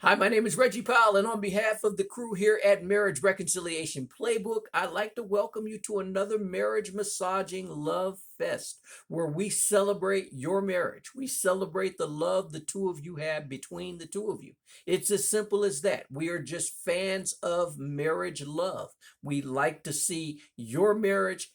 Hi, my name is Reggie Powell, and on behalf of the crew here at Marriage Reconciliation Playbook, I'd like to welcome you to another marriage massaging love fest where we celebrate your marriage. We celebrate the love the two of you have between the two of you. It's as simple as that. We are just fans of marriage love. We like to see your marriage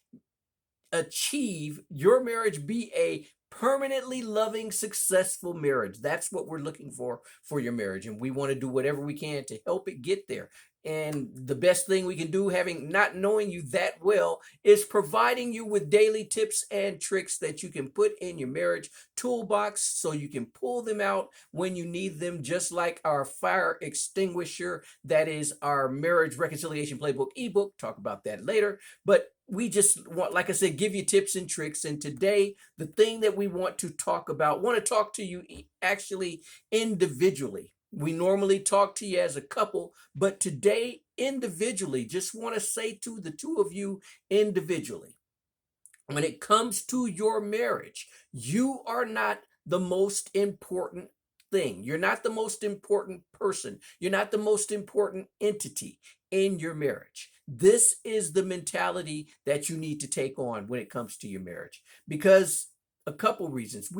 be a permanently loving, successful marriage. That's what we're looking for your marriage, and we want to do whatever we can to help it get there. And the best thing we can do, having not knowing you that well, is providing you with daily tips and tricks that you can put in your marriage toolbox so you can pull them out when you need them, just like our fire extinguisher, that is our Marriage Reconciliation Playbook ebook. Talk about that later. But we just want, like I said, give you tips and tricks. And today, the thing that we want to talk to you actually individually. We normally talk to you as a couple, but today, individually, just want to say to the two of you individually, when it comes to your marriage, you are not the most important thing. You're not the most important person. You're not the most important entity in your marriage. This is the mentality that you need to take on when it comes to your marriage, because a couple reasons.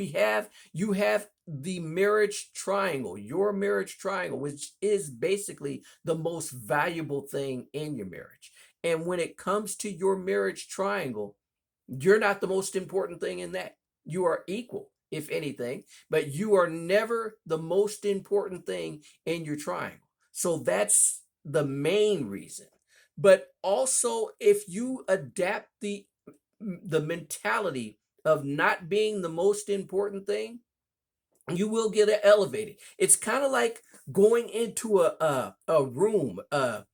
You have the marriage triangle, your marriage triangle, which is basically the most valuable thing in your marriage. And when it comes to your marriage triangle, you're not the most important thing in that. You are equal, if anything, but you are never the most important thing in your triangle. So that's the main reason. But also, if you adapt the mentality of not being the most important thing, you will get elevated. It's kind of like going into a room of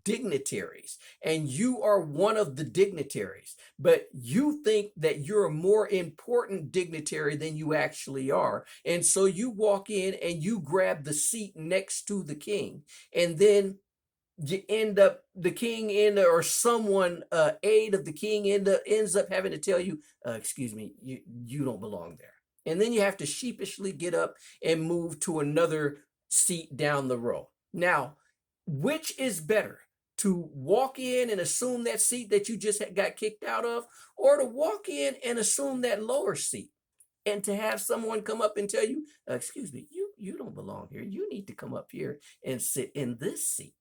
dignitaries, and you are one of the dignitaries, but you think that you're a more important dignitary than you actually are. And so you walk in and you grab the seat next to the king, and then you end up the king or someone aide of the king ends up having to tell you, excuse me, you don't belong there. And then you have to sheepishly get up and move to another seat down the row. Now, which is better, to walk in and assume that seat that you just got kicked out of, or to walk in and assume that lower seat and to have someone come up and tell you, excuse me, you don't belong here. You need to come up here and sit in this seat.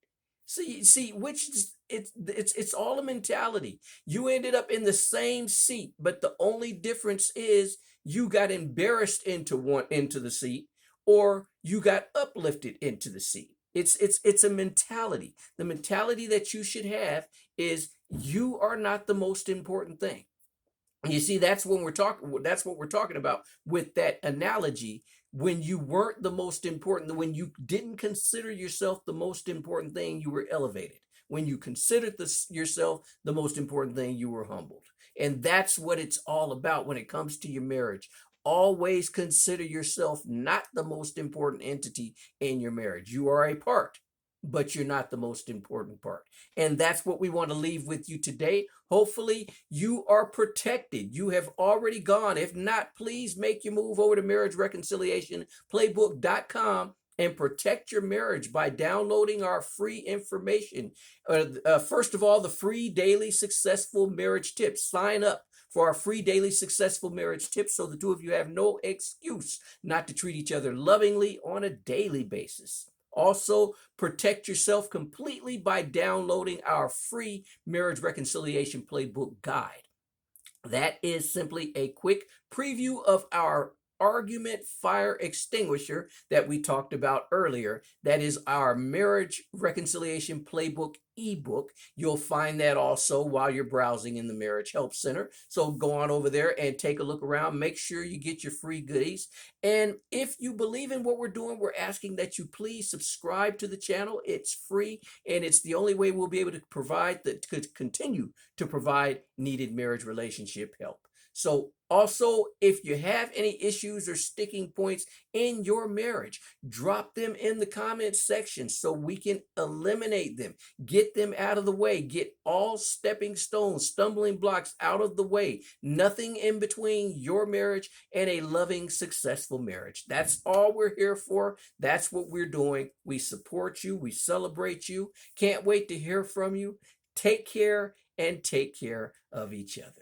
See, which is, it's all a mentality. You ended up in the same seat, but the only difference is you got embarrassed into the seat, or you got uplifted into the seat. It's a mentality. The mentality that you should have is you are not the most important thing. You see, that's what we're talking about with that analogy. When you weren't the most important, when you didn't consider yourself the most important thing, you were elevated. When you considered yourself the most important thing, you were humbled. And that's what it's all about when it comes to your marriage. Always consider yourself not the most important entity in your marriage. You are a part, but you're not the most important part. And that's what we want to leave with you today. Hopefully you are protected. You have already gone. If not, please make your move over to marriagereconciliationplaybook.com and protect your marriage by downloading our free information. First of all, the free daily successful marriage tips. Sign up for our free daily successful marriage tips so the two of you have no excuse not to treat each other lovingly on a daily basis. Also, protect yourself completely by downloading our free Marriage Reconciliation Playbook Guide. That is simply a quick preview of our argument fire extinguisher that we talked about earlier. That is our Marriage Reconciliation Playbook ebook. You'll find that also while you're browsing in the Marriage Help Center. So go on over there and take a look around. Make sure you get your free goodies. And if you believe in what we're doing, we're asking that you please subscribe to the channel. It's free, and it's the only way we'll be able to continue to provide needed marriage relationship help. So also, if you have any issues or sticking points in your marriage, drop them in the comments section so we can eliminate them, get them out of the way, get all stepping stones, stumbling blocks out of the way. Nothing in between your marriage and a loving, successful marriage. That's all we're here for. That's what we're doing. We support you. We celebrate you. Can't wait to hear from you. Take care and take care of each other.